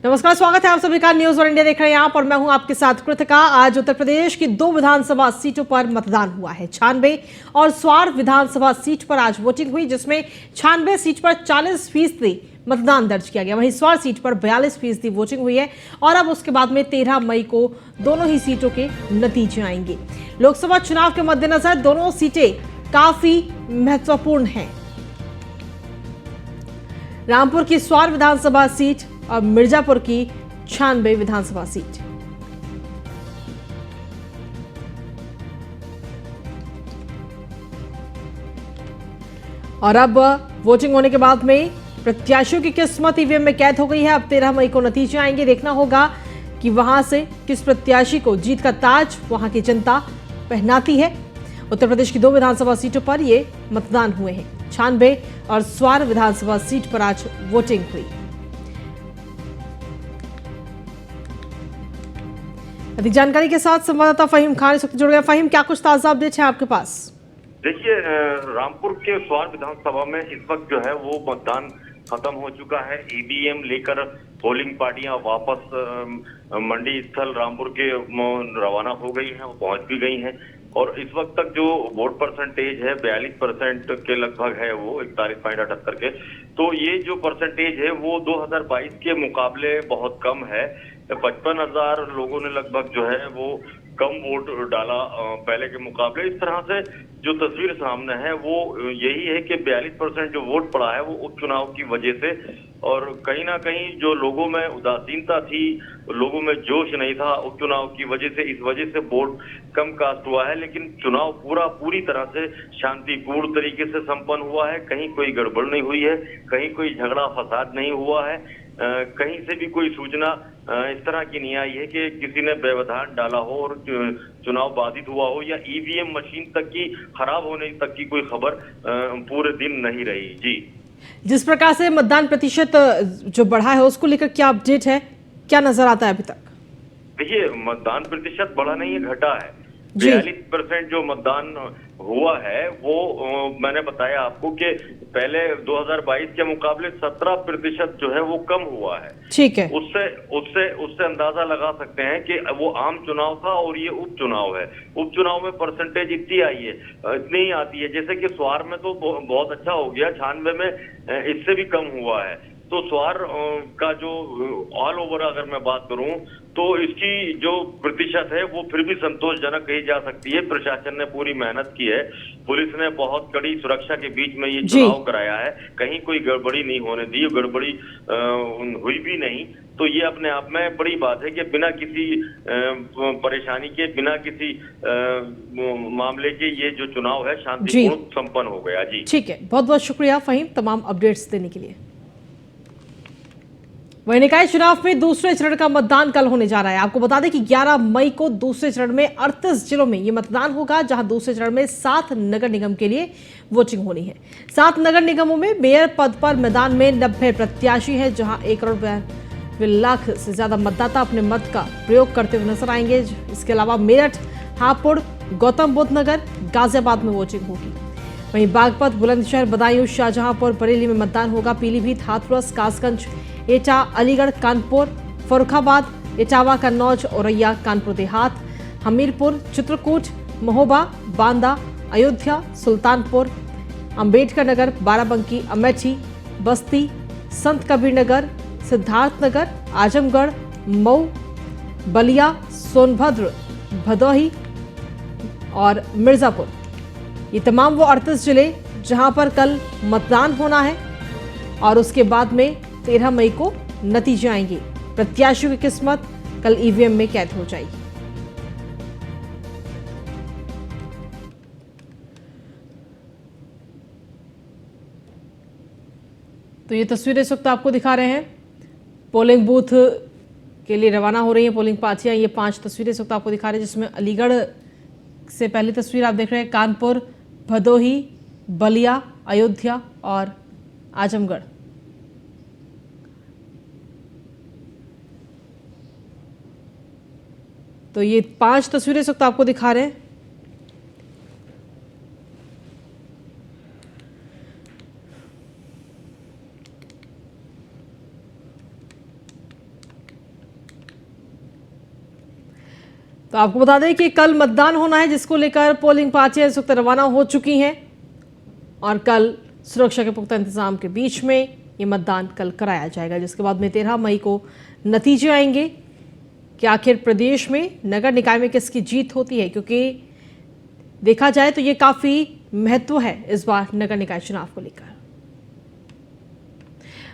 नमस्कार, स्वागत है आप सभी का न्यूज वन इंडिया देख रहे हैं आप और मैं हूं आपके साथ कृतिका। आज उत्तर प्रदेश की 2 विधानसभा सीटों पर मतदान हुआ है। 96 और स्वार विधानसभा सीट पर आज वोटिंग हुई, जिसमें 96 सीट पर 40% मतदान दर्ज किया गया। वहीं स्वार सीट पर 42% वोटिंग हुई है और अब उसके बाद में 13 मई को दोनों ही सीटों के नतीजे आएंगे। लोकसभा चुनाव के मद्देनजर दोनों सीटें काफी महत्वपूर्ण हैं। रामपुर की स्वार विधानसभा सीट और मिर्जापुर की 96 विधानसभा सीट। और अब वोटिंग होने के बाद में प्रत्याशियों की किस्मत ईवीएम में कैद हो गई है। अब 13 मई को नतीजे आएंगे। देखना होगा कि वहां से किस प्रत्याशी को जीत का ताज वहां की जनता पहनाती है। उत्तर प्रदेश की 2 विधानसभा सीटों पर ये मतदान हुए हैं। 96 और स्वार विधानसभा सीट पर आज वोटिंग हुई। अधिक जानकारी के साथ संवाददाता फहीम खान इस वक्त जुड़ गए। फहीम, क्या कुछ ताजा अपडेट है आपके पास? देखिए, रामपुर के स्वार विधानसभा में इस वक्त जो है वो मतदान खत्म हो चुका है। ईवीएम लेकर पोलिंग पार्टियां वापस मंडी स्थल रामपुर के रवाना हो गई हैं, वो पहुंच भी गई हैं। और इस वक्त तक जो वोट परसेंटेज है 42% के लगभग है, वो 41.78 के। तो ये जो परसेंटेज है वो 2022 के मुकाबले बहुत कम है। 55,000 लोगों ने लगभग जो है वो कम वोट डाला पहले के मुकाबले। इस तरह से जो तस्वीर सामने है वो यही है कि 42% जो वोट पड़ा है वो उपचुनाव की वजह से, और कहीं ना कहीं जो लोगों में उदासीनता थी, लोगों में जोश नहीं था उपचुनाव की वजह से, इस वजह से वोट कम कास्ट हुआ है। लेकिन चुनाव पूरी तरह से शांतिपूर्ण तरीके से संपन्न हुआ है। कहीं कोई गड़बड़ नहीं हुई है, कहीं कोई झगड़ा फसाद नहीं हुआ है, कहीं से भी कोई सूचना इस तरह की नहीं आई है कि किसी ने व्यवधान डाला हो और चुनाव बाधित हुआ हो, या ईवीएम मशीन तक की खराब होने तक की कोई खबर पूरे दिन नहीं रही। जी, जिस प्रकार से मतदान प्रतिशत जो बढ़ा है उसको लेकर क्या अपडेट है, क्या नजर आता है अभी तक? देखिए, मतदान प्रतिशत बढ़ा नहीं है, घटा है। 42% जो मतदान हुआ है वो मैंने बताया आपको कि पहले 2022 के मुकाबले 17% जो है वो कम हुआ है। ठीक है। उससे उससे उससे अंदाजा लगा सकते हैं कि वो आम चुनाव था और ये उपचुनाव है। उपचुनाव में परसेंटेज इतनी आई है, इतनी ही आती है। जैसे कि स्वार में तो बहुत अच्छा हो गया, 96 में इससे भी कम हुआ है। तो स्वार का जो ऑल ओवर अगर मैं बात करूं तो इसकी जो प्रतिशत है वो फिर भी संतोषजनक कही जा सकती है। प्रशासन ने पूरी मेहनत की है, पुलिस ने बहुत कड़ी सुरक्षा के बीच में ये चुनाव कराया है, कहीं कोई गड़बड़ी नहीं होने दी, गड़बड़ी हुई भी नहीं। तो ये अपने आप में बड़ी बात है कि बिना किसी परेशानी के, बिना किसी मामले के ये जो चुनाव है शांतिपूर्ण संपन्न हो गया। जी ठीक है, बहुत बहुत शुक्रिया फहीम तमाम अपडेट्स देने के लिए। वहीं निकाय चुनाव में दूसरे चरण का मतदान कल होने जा रहा है। आपको बता दें कि 11 मई को दूसरे चरण में 38 जिलों में यह मतदान होगा, जहां दूसरे चरण में 7 नगर निगम के लिए वोटिंग होनी है। 7 नगर निगमों में मेयर पद पर मैदान में 90 प्रत्याशी हैं, जहां 1 करोड़ 92 लाख से ज्यादा मतदाता अपने मत का प्रयोग करते हुए नजर आएंगे। इसके अलावा मेरठ, हापुड़, गौतम बुद्ध नगर, गाजियाबाद में वोटिंग होगी। वहीं बागपत, बुलंदशहर, बदायूं, शाहजहांपुर, बरेली में मतदान होगा। पीलीभीत, हाथरस, कासगंज, एटा, अलीगढ़, कानपुर, फर्रुखाबाद, इटावा, कन्नौज, औरैया, कानपुर देहात, हमीरपुर, चित्रकूट, महोबा, बांदा, अयोध्या, सुल्तानपुर, अंबेडकर नगर, बाराबंकी, अमेठी, बस्ती, संत कबीर नगर, सिद्धार्थनगर, आजमगढ़, मऊ, बलिया, सोनभद्र, भदोही और मिर्जापुर। ये तमाम वो 38 जिले जहां पर कल मतदान होना है और उसके बाद में 13 मई को नतीजे आएंगे। प्रत्याशियों की किस्मत कल ईवीएम में कैद हो जाएगी। तो ये तस्वीरें इस वक्त आपको दिखा रहे हैं, पोलिंग बूथ के लिए रवाना हो रही हैं पोलिंग पार्टियां। ये 5 तस्वीरें इस वक्त आपको दिखा रहे हैं, जिसमें अलीगढ़ से पहली तस्वीर आप देख रहे हैं, कानपुर, भदोही, बलिया, अयोध्या और आजमगढ़। तो ये 5 तस्वीरें इस वक्त आपको दिखा रहे हैं। तो आपको बता दें कि कल मतदान होना है, जिसको लेकर पोलिंग पार्टियां इस वक्त रवाना हो चुकी हैं और कल सुरक्षा के पुख्ता इंतजाम के बीच में ये मतदान कल कराया जाएगा, जिसके बाद में 13 मई को नतीजे आएंगे कि आखिर प्रदेश में नगर निकाय में किसकी जीत होती है, क्योंकि देखा जाए तो ये काफी महत्व है इस बार नगर निकाय चुनाव को लेकर।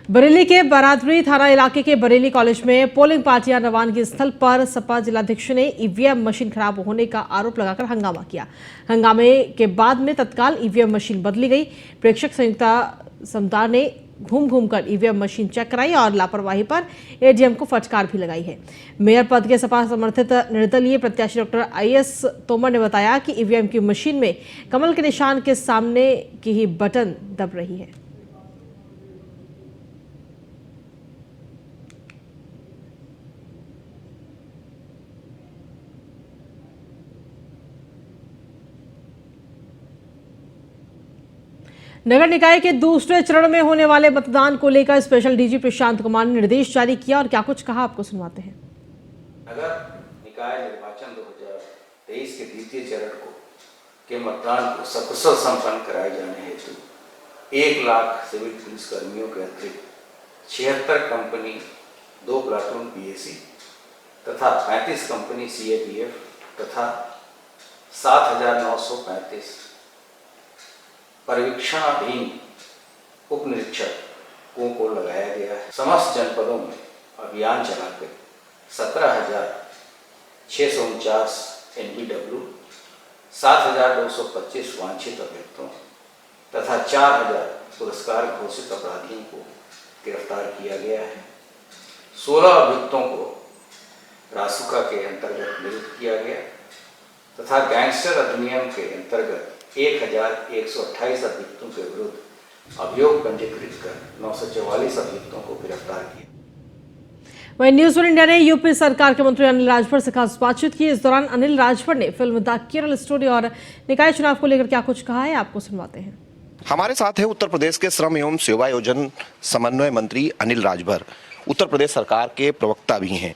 बरेली के बारादरी थाना इलाके के बरेली कॉलेज में पोलिंग पार्टियां रवानगी स्थल पर सपा जिलाध्यक्ष ने ईवीएम मशीन खराब होने का आरोप लगाकर हंगामा किया। हंगामे के बाद में तत्काल ईवीएम मशीन बदली गई। प्रेक्षक संयुक्ता समदार ने घूम घूम कर ईवीएम मशीन चेक कराई और लापरवाही पर एडीएम को फटकार भी लगाई है। मेयर पद के सपा समर्थित निर्दलीय प्रत्याशी डॉक्टर IS तोमर ने बताया कि ईवीएम की मशीन में कमल के निशान के सामने की ही बटन दब रही है। नगर निकाय के दूसरे चरण में होने वाले मतदान को लेकर स्पेशल डीजी प्रशांत कुमार ने निर्देश जारी किया और क्या कुछ कहा, आपको सुनवाते हैं। नगर निकाय निर्वाचन 2023 के द्वितीय चरण के मतदान को सकुशल संपन्न कराए जाने हेतु 1 लाख सिविल पुलिस कर्मियों के अतिरिक्त 76 कंपनी 2 प्लाटून PAC तथा 35 कंपनी CAPF तथा 7,935 पर्यवेक्षणाधीन उप निरीक्षकों को लगाया गया है। समस्त जनपदों में अभियान चलाकर 17,649 NBW, 7,225 वांछित अभ्यर्थियों तथा 4,000 पुरस्कार घोषित अपराधियों को गिरफ्तार किया गया है। 16 अभियुक्तों को रासुका के अंतर्गत नियुक्त किया गया तथा गैंगस्टर अधिनियम के अंतर्गत 1,128 अभियुक्तों के विरुद्ध अभियोग पंजीकृत कर 944 अभियुक्तों को गिरफ्तार किया। वहीं न्यूज 1 इंडिया ने यूपी सरकार के मंत्री अनिल राजभर से खास बातचीत की। इस दौरान अनिल राजभर ने फिल्म द केरल स्टोरी और निकाय चुनाव को लेकर क्या कुछ कहा है, आपको सुनवाते हैं। हमारे साथ है उत्तर प्रदेश के श्रम एवं सेवायोजन समन्वय मंत्री अनिल राजभर, उत्तर प्रदेश सरकार के प्रवक्ता भी हैं।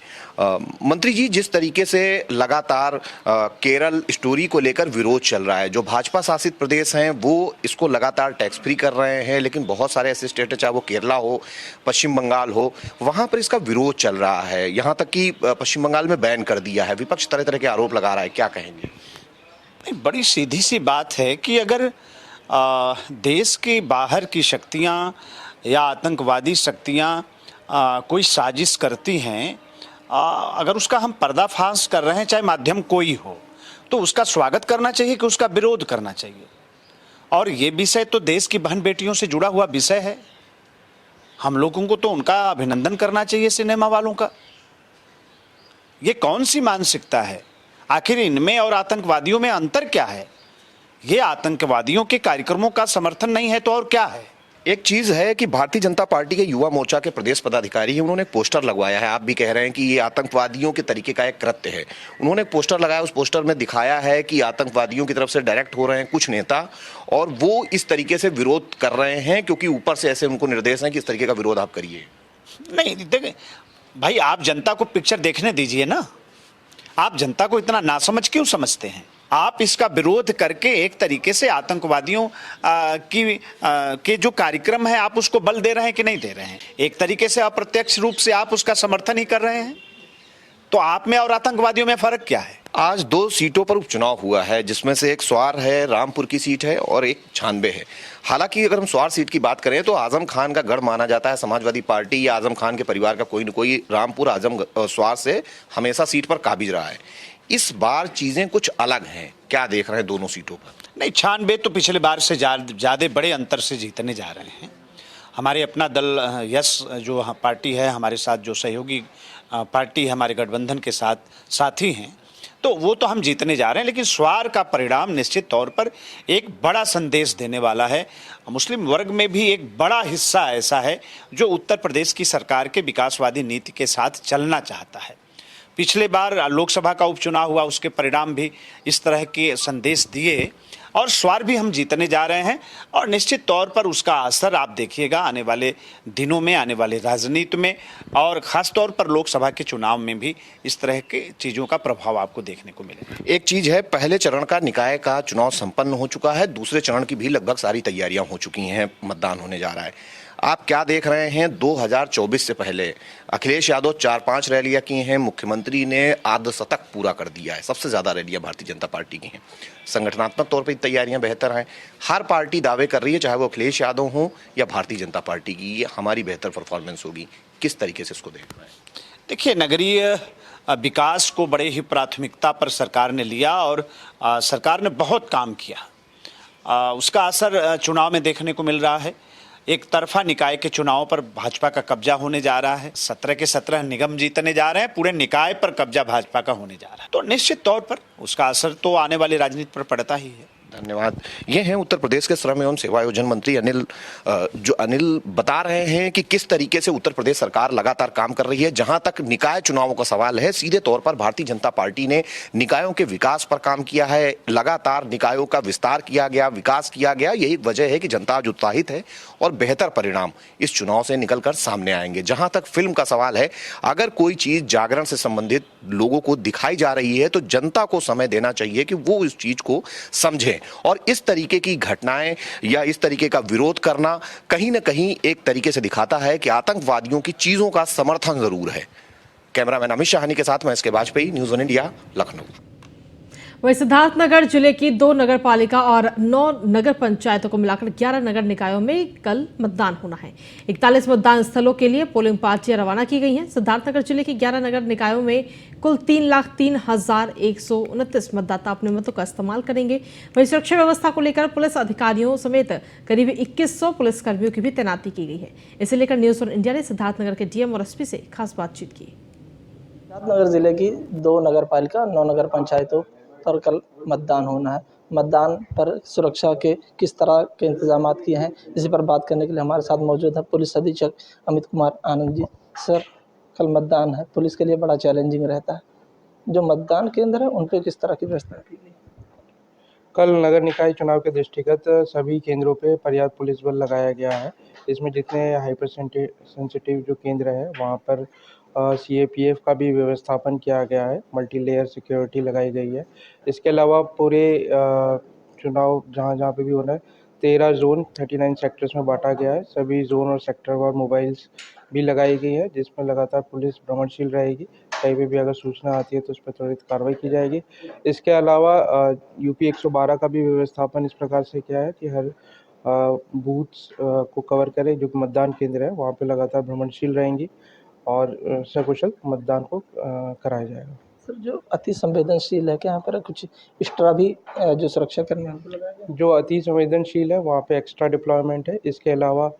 मंत्री जी, जिस तरीके से लगातार केरल स्टोरी को लेकर विरोध चल रहा है, जो भाजपा शासित प्रदेश हैं वो इसको लगातार टैक्स फ्री कर रहे हैं, लेकिन बहुत सारे ऐसे स्टेट है, चाहे वो केरला हो, पश्चिम बंगाल हो, वहाँ पर इसका विरोध चल रहा है। यहाँ तक कि पश्चिम बंगाल में बैन कर दिया है। विपक्ष तरह तरह के आरोप लगा रहा है, क्या कहेंगे? बड़ी सीधी सी बात है कि अगर देश के बाहर की शक्तियाँ या आतंकवादी शक्तियाँ कोई साजिश करती हैं, अगर उसका हम पर्दाफाश कर रहे हैं, चाहे माध्यम कोई हो, तो उसका स्वागत करना चाहिए कि उसका विरोध करना चाहिए। और ये विषय तो देश की बहन बेटियों से जुड़ा हुआ विषय है। हम लोगों को तो उनका अभिनंदन करना चाहिए, सिनेमा वालों का। ये कौन सी मानसिकता है? आखिर इनमें और आतंकवादियों में अंतर क्या है? ये आतंकवादियों के कार्यक्रमों का समर्थन नहीं है तो और क्या है? एक चीज है कि भारतीय जनता पार्टी के युवा मोर्चा के प्रदेश पदाधिकारी हैं, उन्होंने एक पोस्टर लगवाया है। आप भी कह रहे हैं कि ये आतंकवादियों के तरीके का एक कृत्य है। उन्होंने एक पोस्टर लगाया, उस पोस्टर में दिखाया है कि आतंकवादियों की तरफ से डायरेक्ट हो रहे हैं कुछ नेता, और वो इस तरीके से विरोध कर रहे हैं क्योंकि ऊपर से ऐसे उनको निर्देश हैं कि इस तरीके का विरोध आप करिए। नहीं, देखें भाई, आप जनता को पिक्चर देखने दीजिए ना। आप जनता को इतना नासमझ क्यों समझते हैं? आप इसका विरोध करके एक तरीके से आतंकवादियों के जो कार्यक्रम है, आप उसको बल दे रहे हैं कि नहीं दे रहे हैं? एक तरीके से अप्रत्यक्ष रूप से आप उसका समर्थन ही कर रहे हैं। तो आप में और आतंकवादियों में फर्क क्या है? आज 2 सीटों पर उपचुनाव हुआ है, जिसमें से एक स्वार है, रामपुर की सीट है, और एक छानबे है। हालांकि अगर हम स्वार सीट की बात करें तो आजम खान का गढ़ माना जाता है समाजवादी पार्टी या आजम खान के परिवार का कोई न कोई रामपुर स्वार से हमेशा सीट पर काबिज रहा है। इस बार चीजें कुछ अलग हैं, क्या देख रहे हैं दोनों सीटों पर? नहीं, छानबे तो पिछले बार से ज़्यादा बड़े अंतर से जीतने जा रहे हैं। हमारे अपना दल यस जो पार्टी है, हमारे साथ जो सहयोगी पार्टी है, हमारे गठबंधन के साथ साथी हैं, तो वो तो हम जीतने जा रहे हैं। लेकिन स्वार का परिणाम निश्चित तौर पर एक बड़ा संदेश देने वाला है। मुस्लिम वर्ग में भी एक बड़ा हिस्सा ऐसा है जो उत्तर प्रदेश की सरकार के विकासवादी नीति के साथ चलना चाहता है। पिछले बार लोकसभा का उपचुनाव हुआ, उसके परिणाम भी इस तरह के संदेश दिए और इस बार भी हम जीतने जा रहे हैं और निश्चित तौर पर उसका असर आप देखिएगा आने वाले दिनों में, आने वाले राजनीति में और ख़ास तौर पर लोकसभा के चुनाव में भी इस तरह के चीज़ों का प्रभाव आपको देखने को मिलेगा। एक चीज है, पहले चरण का निकाय का चुनाव संपन्न हो चुका है, दूसरे चरण की भी लगभग सारी तैयारियां हो चुकी हैं, मतदान होने जा रहा है। आप क्या देख रहे हैं 2024 से पहले? अखिलेश यादव 4-5 रैलियां की हैं, मुख्यमंत्री ने अर्धशतक पूरा कर दिया है, सबसे ज्यादा रैलियां भारतीय जनता पार्टी की हैं। संगठनात्मक तौर पर तैयारियां बेहतर हैं। हर पार्टी दावे कर रही है, चाहे वो अखिलेश यादव हो या भारतीय जनता पार्टी की, ये हमारी बेहतर परफॉर्मेंस होगी। किस तरीके से इसको देख रहे हैं? देखिए, नगरीय विकास को बड़े ही प्राथमिकता पर सरकार ने लिया और सरकार ने बहुत काम किया। उसका असर चुनाव में देखने को मिल रहा है। एक तरफा निकाय के चुनाव पर भाजपा का कब्जा होने जा रहा है। 17 के 17 निगम जीतने जा रहे हैं, पूरे निकाय पर कब्जा भाजपा का होने जा रहा है। तो निश्चित तौर पर उसका असर तो आने वाली राजनीति पर पड़ता ही है। धन्यवाद। ये हैं उत्तर प्रदेश के श्रम एवं सेवायोजन मंत्री अनिल बता रहे हैं कि किस तरीके से उत्तर प्रदेश सरकार लगातार काम कर रही है। जहां तक निकाय चुनावों का सवाल है, सीधे तौर पर भारतीय जनता पार्टी ने निकायों के विकास पर काम किया है, लगातार निकायों का विस्तार किया गया, विकास किया गया। यही वजह है कि जनता आज उत्साहित है और बेहतर परिणाम इस चुनाव से निकलकर सामने आएंगे। जहां तक फिल्म का सवाल है, अगर कोई चीज जागरण से संबंधित लोगों को दिखाई जा रही है तो जनता को समय देना चाहिए कि वो इस चीज को समझे। और इस तरीके की घटनाएं या इस तरीके का विरोध करना कहीं ना कहीं एक तरीके से दिखाता है कि आतंकवादियों की चीजों का समर्थन जरूर है। कैमरामैन अमित शाहानी के साथ मैं एस के वाजपेयी, न्यूज़ 1 इंडिया, लखनऊ। वहीं सिद्धार्थनगर जिले की 2 नगर पालिका और 9 नगर पंचायतों को मिलाकर 11 नगर निकायों में कल मतदान होना है। 41 मतदान स्थलों के लिए पोलिंग पार्टियां रवाना की गई हैं। सिद्धार्थनगर जिले की 11 नगर निकायों में कुल 3,03,129 मतदाता अपने मतों का इस्तेमाल करेंगे। वहीं सुरक्षा व्यवस्था को लेकर पुलिस अधिकारियों समेत करीब 2100 पुलिसकर्मियों की भी तैनाती की गई है। इसे लेकर न्यूज़ 1 इंडिया ने सिद्धार्थनगर के डीएम और एसपी से खास बातचीत की। सिद्धार्थनगर जिले की 2 नगर पालिका 9 नगर पंचायतों पर कल मतदान होना है। मतदान पर सुरक्षा के किस तरह के इंतजाम किए हैं, इसी पर बात करने के लिए हमारे साथ मौजूद है पुलिस अधीक्षक अमित कुमार आनंद जी। सर, कल मतदान है, पुलिस के लिए बड़ा चैलेंजिंग रहता है। जो मतदान केंद्र है उन पर किस तरह की व्यवस्था की गई? कल नगर निकाय चुनाव के दृष्टिगत सभी केंद्रों पे पर्याप्त पुलिस बल लगाया गया है। इसमें जितने हाइपर सेंसिटिव जो केंद्र है वहाँ पर CAPF का भी व्यवस्थापन किया गया है, मल्टी लेयर सिक्योरिटी लगाई गई है। इसके अलावा पूरे चुनाव जहाँ पे भी होना है 13 जोन 39 सेक्टर्स में बांटा गया है। सभी जोन और सेक्टर और मोबाइल्स भी लगाई गई है, जिसमें लगातार पुलिस भ्रमणशील रहेगी। कहीं पे भी अगर सूचना आती है तो उस पर त्वरित कार्रवाई की जाएगी। इसके अलावा UP 112 का भी व्यवस्थापन इस प्रकार से किया है कि हर बूथ्स को कवर करे, जो मतदान केंद्र है वहाँ पे लगातार भ्रमणशील रहेंगी और सकुशल मतदान को कराया जाएगा। सर, जो अति संवेदनशील है, क्या यहाँ पर कुछ एक्स्ट्रा भी जो सुरक्षा कर्मी उनको लगाया गया? जो अति संवेदनशील है वहाँ पे एक्स्ट्रा डिप्लॉयमेंट है। इसके अलावा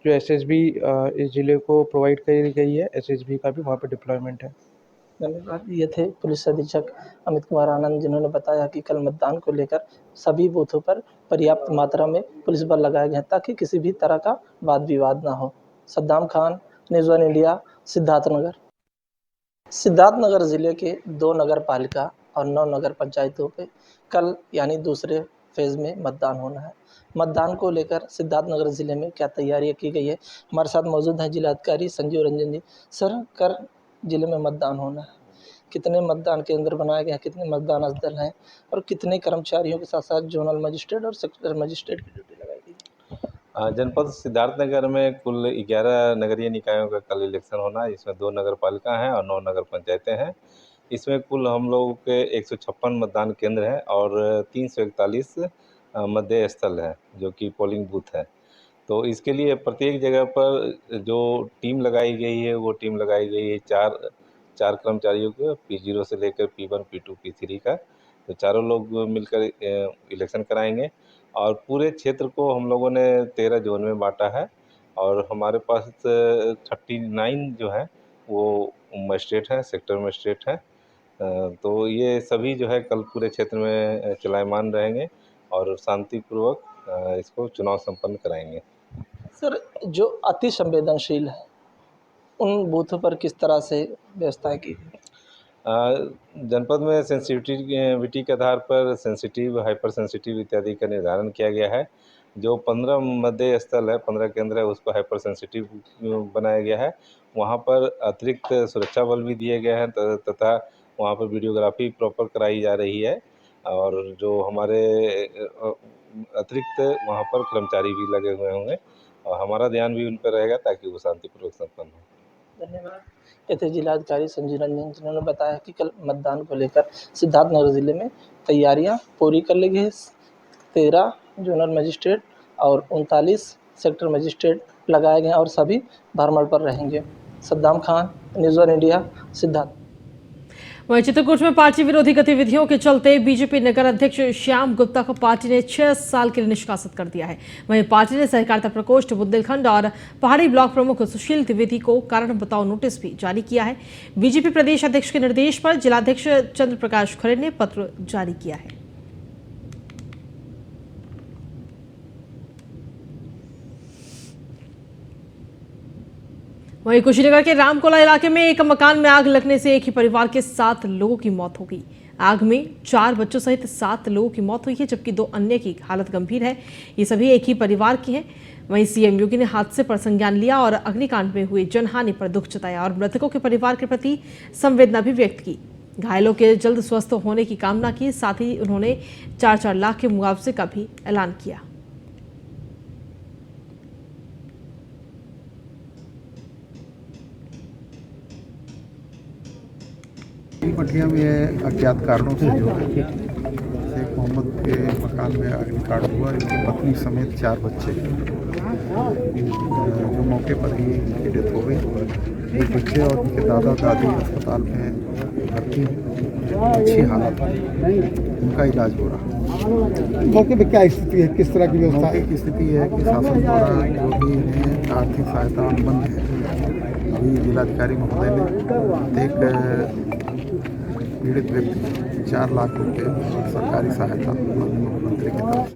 जो SSB इस जिले को प्रोवाइड करी गई है, SSB का भी वहाँ पे डिप्लॉयमेंट है। धन्यवाद। ये थे पुलिस अधीक्षक अमित कुमार आनंद, जिन्होंने बताया कि कल मतदान को लेकर सभी बूथों पर पर्याप्त मात्रा में पुलिस बल लगाए गए हैं ताकि किसी भी तरह का वाद विवाद ना हो। Saddam Khan, news 1 India, Siddharthnagar. सिद्धार्थनगर जिले के 2 नगर पालिका और 9 नगर पंचायतों पे कल यानी दूसरे फेज में मतदान होना है। मतदान को लेकर सिद्धार्थनगर जिले में क्या तैयारियां की गई है, हमारे साथ मौजूद हैं जिलाधिकारी संजीव रंजन जी। सर, कल जिले में मतदान होना है, कितने मतदान केंद्र बनाए गए हैं, कितने मतदान स्थल हैं और कितने कर्मचारियों के साथ साथ जोनल मजिस्ट्रेट और सेक्टर मजिस्ट्रेट की ड्यूटी लगाई गई? जनपद सिद्धार्थनगर में कुल 11 नगरीय निकायों का कल इलेक्शन होना है। इसमें 2 नगर पालिका हैं और 9 नगर पंचायतें हैं। इसमें कुल हम लोगों के 156 मतदान केंद्र हैं और 341 मतदेय स्थल हैं, जो कि पोलिंग बूथ हैं। तो इसके लिए प्रत्येक जगह पर जो टीम लगाई गई है वो टीम लगाई गई है चार कर्मचारियों को, P0 से लेकर P1, P2, P3 का। तो चारों लोग मिलकर इलेक्शन कराएंगे और पूरे क्षेत्र को हम लोगों ने 13 जोन में बांटा है और हमारे पास 39 जो है वो मजिस्ट्रेट हैं, सेक्टर मजिस्ट्रेट हैं। तो ये सभी जो है कल पूरे क्षेत्र में चलायमान रहेंगे और शांतिपूर्वक इसको चुनाव संपन्न कराएंगे। सर, जो अति संवेदनशील है उन बूथों पर किस तरह से व्यवस्था की? जनपद में सेंसिटिविटी के आधार पर सेंसिटिव, हाइपर सेंसिटिव इत्यादि का निर्धारण किया गया है। जो 15 मतदेय स्थल है, 15 केंद्र है, उसको हाइपर सेंसिटिव बनाया गया है। वहाँ पर अतिरिक्त सुरक्षा बल भी दिए गए हैं तथा वहाँ पर वीडियोग्राफी प्रॉपर कराई जा रही है और जो हमारे अतिरिक्त वहाँ पर कर्मचारी भी लगे हुए होंगे और हमारा ध्यान भी उन पर रहेगा ताकि वो शांतिपूर्वक संपन्न हो। धन्यवाद। ये थे जिलाधिकारी संजीव रंजन, जिन्होंने बताया कि कल मतदान को लेकर सिद्धार्थनगर जिले में तैयारियां पूरी कर ली गई। 13 जोनल मजिस्ट्रेट और 39 सेक्टर मजिस्ट्रेट लगाए गए और सभी भ्रमण पर रहेंगे। Saddam Khan, news one India, Siddharth. वहीं चित्रकूट में पार्टी विरोधी गतिविधियों के चलते बीजेपी नगर अध्यक्ष श्याम गुप्ता को पार्टी ने 6 साल के लिए निष्कासित कर दिया है। वहीं पार्टी ने सहकारिता प्रकोष्ठ बुंदेलखंड और पहाड़ी ब्लॉक प्रमुख सुशील द्विवेदी को कारण बताओ नोटिस भी जारी किया है। बीजेपी प्रदेश अध्यक्ष के निर्देश पर जिलाध्यक्ष चंद्र प्रकाश खरे ने पत्र जारी किया है। वहीं कुशीनगर के रामकोला इलाके में एक मकान में आग लगने से एक ही परिवार के 7 लोगों की मौत हो गई। आग में 4 बच्चों सहित 7 लोगों की मौत हुई है, जबकि 2 अन्य की हालत गंभीर है। ये सभी एक ही परिवार की हैं। वहीं सीएम योगी ने हादसे पर संज्ञान लिया और अग्निकांड में हुई जनहानि पर दुख जताया और मृतकों के परिवार के प्रति संवेदना भी व्यक्त की। घायलों के जल्द स्वस्थ होने की कामना की। साथ ही उन्होंने 4-4 लाख के मुआवजे का भी ऐलान किया। पटिया में अज्ञात कारणों से जो है शेख मोहम्मद के मकान में अग्निकांड हुआ। इनकी पत्नी समेत 4 बच्चे जो मौके पर ही इनकी डेथ हो गई। एक बच्चे और उनके दादा दादी अस्पताल में भर्ती अच्छी हालत में उनका इलाज हो रहा। मौके पर क्या स्थिति है, किस तरह की व्यवस्था मौके की स्थिति है कि शासन द्वारा जो भी इन्हें आर्थिक सहायता अनुबंध है। अभी जिलाधिकारी महोदय ने एक पीड़ित व्यक्ति 4 लाख रुपए सरकारी सहायता मुख्यमंत्री की तरफ से।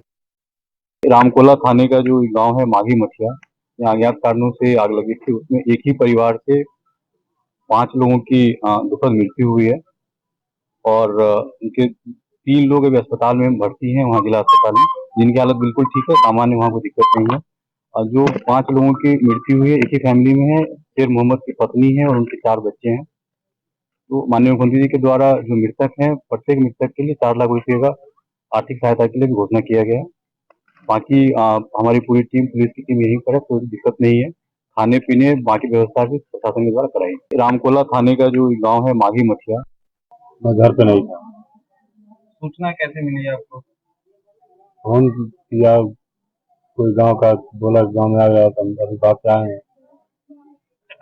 रामकोला थाने का जो गांव है माघी मठिया, यहाँ अज्ञात कारणों से आग लगी थी। उसमें एक ही परिवार से 5 लोगों की दुखद मृत्यु हुई है और उनके 3 लोग अभी अस्पताल में भर्ती हैं, वहाँ जिला अस्पताल में, जिनकी हालत बिल्कुल ठीक है, सामान्य, वहाँ कोई दिक्कत नहीं है। और जो 5 लोगों की मृत्यु हुई है एक ही फैमिली में है। शेर मोहम्मद की पत्नी है और उनके 4 बच्चे हैं। तो माननीय मुख्यमंत्री जी के द्वारा जो मृतक हैं, प्रत्येक मृतक के लिए 4 लाख रुपये का आर्थिक सहायता के लिए भी घोषणा किया गया है। बाकी हमारी पूरी टीम, पुलिस की टीम यहीं पर है, कोई दिक्कत नहीं है। खाने पीने बाकी व्यवस्था भी प्रशासन के द्वारा कराई। रामकोला थाने का जो गांव है माघी मठिया, मैं घर पे नहीं था। सूचना कैसे मिली आपको? फोन किया, कोई गांव का बोला गांव में आ गया, तो अभी बात से आए हैं।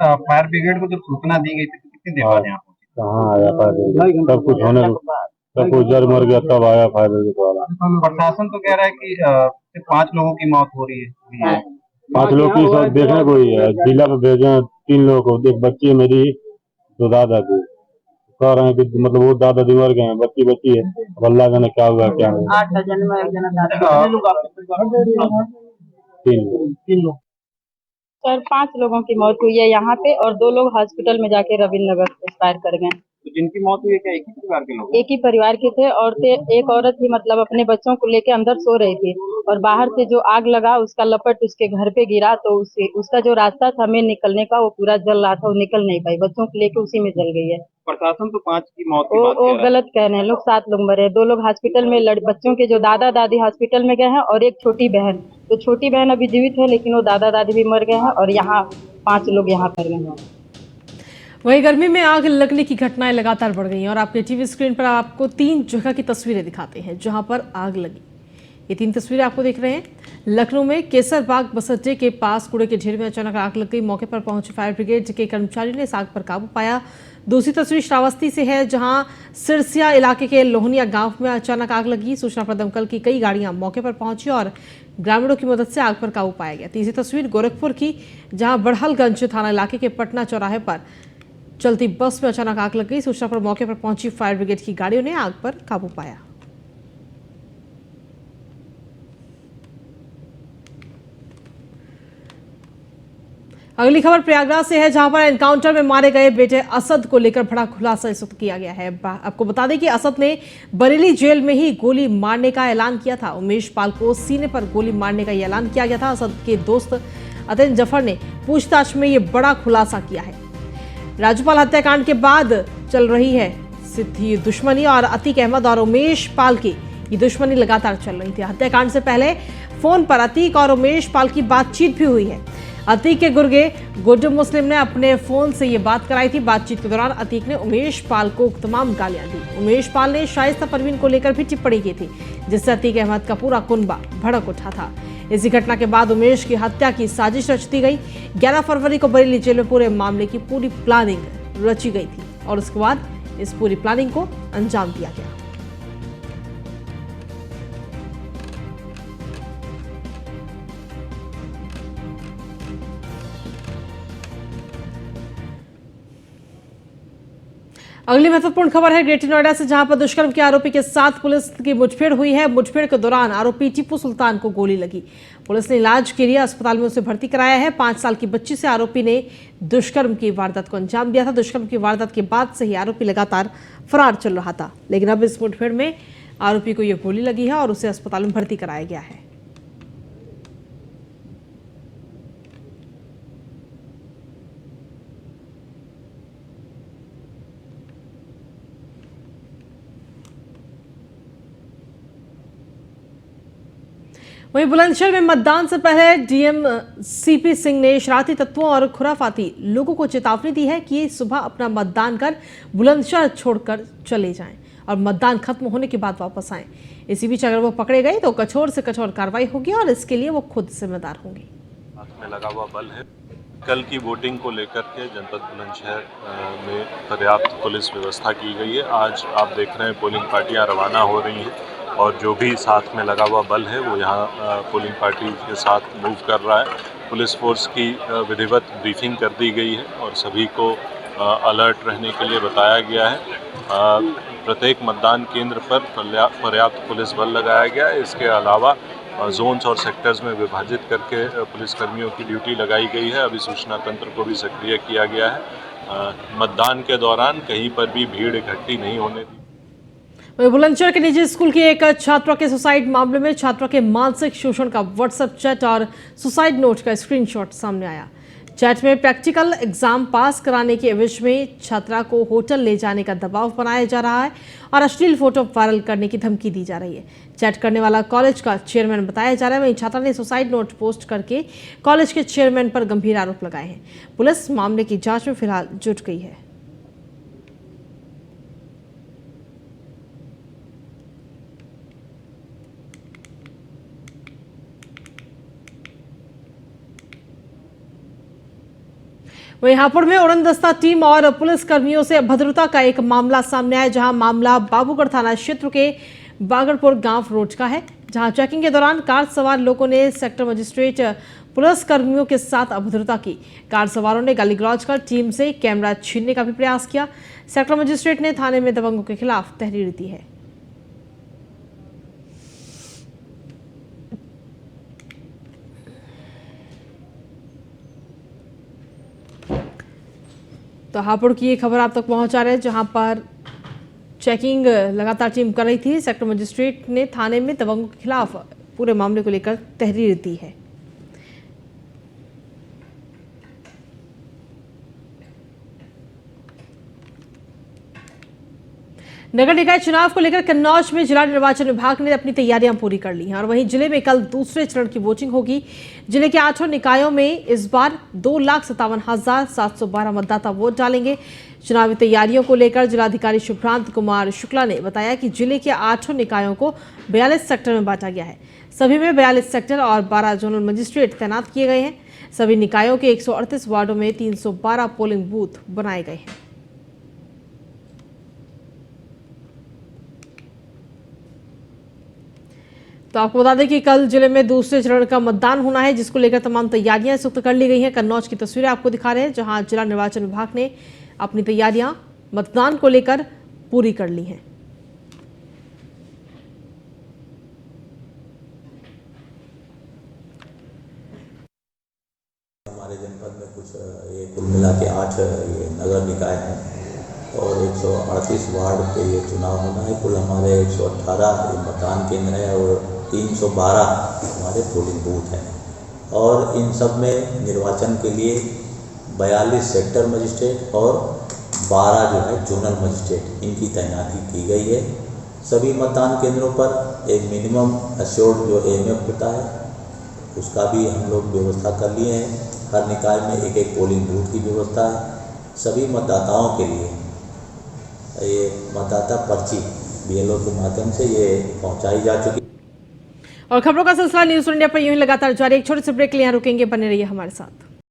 फायर ब्रिगेड को जब सूचना दी गई थी तो कितनी देर बाद यहाँ पहुंची? कहाँ आया फायर ब्रिगेड? सब कुछ होने, सब कुछ जड़ मर गया तब आया फायर ब्रिगेड वाला। प्रशासन तो कह रहा है कि सिर्फ 5 लोगों की मौत हो रही है। 5 लोग की सब देखने को ही है। जिला पे भेजे 3 लोगों को, एक बच्ची मेरी, 2 दादा थे। कह रहे हैं कि मतलब वो दादा दी मर गए हैं, बच्ची है। अब अल्लाह जाने क्या हुआ क्या नहीं। 8 जन में 1 जना दादा। 3 लोग। सर 5 लोगों की मौत हुई है यहाँ पे और 2 लोग हॉस्पिटल में जाके रविंद्र नगर एक्सपायर कर गए। तो जिनकी मौत हुई है क्या एक ही परिवार के लोग? एक ही परिवार के थे और एक औरत ही मतलब अपने बच्चों को लेके अंदर सो रही थी और बाहर से जो आग लगा उसका लपट उसके घर पे गिरा, तो उसका जो रास्ता था मेन निकलने का वो पूरा जल रहा था, वो निकल नहीं पाई। बच्चों को लेके उसी में जल गई है। प्रशासन तो 5 की मौत की बात वो कह रहा है। गलत कह रहे हैं लोग। 7 लोग मरे, 2 लोग हॉस्पिटल में, बच्चों के जो दादा दादी हॉस्पिटल में गए हैं और एक छोटी बहन। तो छोटी बहन अभी जीवित है लेकिन वो दादा दादी भी मर गए हैं और यहाँ 5 लोग यहाँ पर गए हैं। वहीं गर्मी में आग लगने की घटनाएं लगातार बढ़ गई हैं और आपके टीवी स्क्रीन पर आपको 3 जगह की तस्वीरें दिखाते हैं जहां पर आग लगी। ये 3 तस्वीरें आपको दिख रहे हैं। लखनऊ में केसर बाग बस अड्डे के पास कूड़े के ढेर में अचानक आग लग गई। मौके पर पहुंचे फायर ब्रिगेड के कर्मचारियों ने इस आग पर काबू पाया। दूसरी तस्वीर श्रावस्ती से है जहां सिरसिया इलाके के लोहनिया गांव में अचानक आग लगी। सूचना पर दमकल की कई गाड़ियां मौके पर पहुंची और ग्रामीणों की मदद से आग पर काबू पाया गया। तीसरी तस्वीर गोरखपुर की जहां बड़हलगंज थाना इलाके के पटना चौराहे पर चलती बस में अचानक आग लग गई। सूचना पर मौके पर पहुंची फायर ब्रिगेड की गाड़ियों ने आग पर काबू पाया। अगली खबर प्रयागराज से है, जहां पर एनकाउंटर में मारे गए बेटे असद को लेकर बड़ा खुलासा इस वक्त किया गया है। आपको बता दें कि असद ने बरेली जेल में ही गोली मारने का ऐलान किया था। उमेश पाल को सीने पर गोली मारने का ऐलान किया गया था। असद के दोस्त अतिन जफर ने पूछताछ में ये बड़ा खुलासा किया है। राज्यपाल हत्याकांड के बाद चल रही है सिद्धि दुश्मनी और अतीक अहमद और उमेश पाल की ये दुश्मनी लगातार चल रही थी। हत्याकांड से पहले फोन पर अतीक और उमेश पाल की बातचीत भी हुई है। अतीक के गुर्गे गुड मुस्लिम ने अपने फोन से ये बात कराई थी। बातचीत के दौरान अतीक ने उमेश पाल को तमाम गालियां दी। उमेश पाल ने शाइस्ता परवीन को लेकर भी टिप्पणी की थी, जिससे अतीक अहमद का पूरा कुनबा भड़क उठा था। इसी घटना के बाद उमेश की हत्या की साजिश रच दी गई। 11 फरवरी को बरेली जेल में पूरे मामले की पूरी प्लानिंग रची गई थी और उसके बाद इस पूरी प्लानिंग को अंजाम दिया गया। अगली महत्वपूर्ण खबर है ग्रेटर नोएडा से, जहां पर दुष्कर्म के आरोपी के साथ पुलिस की मुठभेड़ हुई है। मुठभेड़ के दौरान आरोपी टीपू सुल्तान को गोली लगी। पुलिस ने इलाज के लिए अस्पताल में उसे भर्ती कराया है। 5 साल की बच्ची से आरोपी ने दुष्कर्म की वारदात को अंजाम दिया था। दुष्कर्म की वारदात के बाद से ही आरोपी लगातार फरार चल रहा था, लेकिन अब इस मुठभेड़ में आरोपी को यह गोली लगी है और उसे अस्पताल में भर्ती कराया गया है। वहीं बुलंदशहर में मतदान से पहले डीएम सीपी सिंह ने शरारती तत्वों और खुराफाती लोगों को चेतावनी दी है कि सुबह अपना मतदान कर बुलंदशहर छोड़कर चले जाएं और मतदान खत्म होने के बाद वापस आएं। इसी बीच अगर वो पकड़े गए तो कठोर से कठोर कार्रवाई होगी और इसके लिए वो खुद जिम्मेदार होंगे। हाथ में लगा हुआ बल है। कल की वोटिंग को लेकर के जनपद बुलंदशहर में पर्याप्त पुलिस व्यवस्था की गई है। आज आप देख रहे हैं पोलिंग पार्टियां रवाना हो रही हैं और जो भी साथ में लगा हुआ बल है वो यहाँ पोलिंग पार्टी के साथ मूव कर रहा है। पुलिस फोर्स की विधिवत ब्रीफिंग कर दी गई है और सभी को अलर्ट रहने के लिए बताया गया है। प्रत्येक मतदान केंद्र पर पर्याप्त पुलिस बल लगाया गया है। इसके अलावा जोन्स और सेक्टर्स में विभाजित करके पुलिसकर्मियों की ड्यूटी लगाई गई है। अभी सूचना तंत्र को भी सक्रिय किया गया है। मतदान के दौरान कहीं पर भी भीड़ इकट्ठी नहीं होने दी। बुलंदशहर के निजी स्कूल की एक छात्रा के सुसाइड मामले में छात्रा के मानसिक शोषण का व्हाट्सएप चैट और सुसाइड नोट का स्क्रीनशॉट सामने आया। चैट में प्रैक्टिकल एग्जाम पास कराने के एवज में छात्रा को होटल ले जाने का दबाव बनाया जा रहा है और अश्लील फोटो वायरल करने की धमकी दी जा रही है। चैट करने वाला कॉलेज का चेयरमैन बताया जा रहा है। वहीं छात्रा ने सुसाइड नोट पोस्ट करके कॉलेज के चेयरमैन पर गंभीर आरोप लगाए हैं। पुलिस मामले की जांच में फिलहाल जुट गई है। वहीं हापुड़ में उड़नदस्ता टीम और पुलिस कर्मियों से अभद्रता का एक मामला सामने आया, जहां मामला बाबूगढ़ थाना क्षेत्र के बागड़पुर गांव रोड का है, जहां चेकिंग के दौरान कार सवार लोगों ने सेक्टर मजिस्ट्रेट पुलिस कर्मियों के साथ अभद्रता की। कार सवारों ने गाली गलौज कर टीम से कैमरा छीनने का भी प्रयास किया। सेक्टर मजिस्ट्रेट ने थाने में दबंगों के खिलाफ तहरीर दी है। तो हापुड़ की ये खबर आप तक पहुंचा रहे हैं, जहां पर चेकिंग लगातार टीम कर रही थी। सेक्टर मजिस्ट्रेट ने थाने में दबंगों के खिलाफ पूरे मामले को लेकर तहरीर दी है। नगर निकाय चुनाव को लेकर कन्नौज में जिला निर्वाचन विभाग ने अपनी तैयारियां पूरी कर ली हैं और वहीं जिले में कल दूसरे चरण की वोटिंग होगी। जिले के 8 निकायों में इस बार 2,57,712 मतदाता वोट डालेंगे। चुनावी तैयारियों को लेकर जिलाधिकारी शुभ्रांत कुमार शुक्ला ने बताया कि जिले के 8 निकायों को 42 सेक्टर में बांटा गया है। सभी में 42 सेक्टर और 12 जोनल मजिस्ट्रेट तैनात किए गए हैं। सभी निकायों के 138 वार्डों में 312 पोलिंग बूथ बनाए गए हैं। तो आपको बता दें कि कल जिले में दूसरे चरण का मतदान होना है, जिसको लेकर तमाम तैयारियां इस वक्त कर ली गई हैं। कन्नौज की तस्वीरें आपको दिखा रहे हैं, जहां जिला निर्वाचन विभाग ने अपनी तैयारियां मतदान को लेकर पूरी कर ली हैं। हमारे जनपद में कुछ मिला के 8 ये नगर निकाय हैं और 138 वार्ड पे ये चुनाव होना है। कुल हमारे 118 मतदान केंद्र हैं और 312 हमारे पोलिंग बूथ हैं और इन सब में निर्वाचन के लिए 42 सेक्टर मजिस्ट्रेट और 12 जो है जोनल मजिस्ट्रेट इनकी तैनाती की गई है। सभी मतदान केंद्रों पर एक मिनिमम एश्योर्ड जो AMF होता है उसका भी हम लोग व्यवस्था कर लिए हैं। हर निकाय में एक एक पोलिंग बूथ की व्यवस्था है। सभी मतदाताओं के लिए ये मतदाता पर्ची BLO के माध्यम से ये पहुंचाई जा चुकी है। और खबरों का सिलसिला न्यूज़ इंडिया पर यूं ही लगातार जारी। एक छोटे से ब्रेक के लिए यहाँ रुकेंगे, बने रहिए हमारे साथ।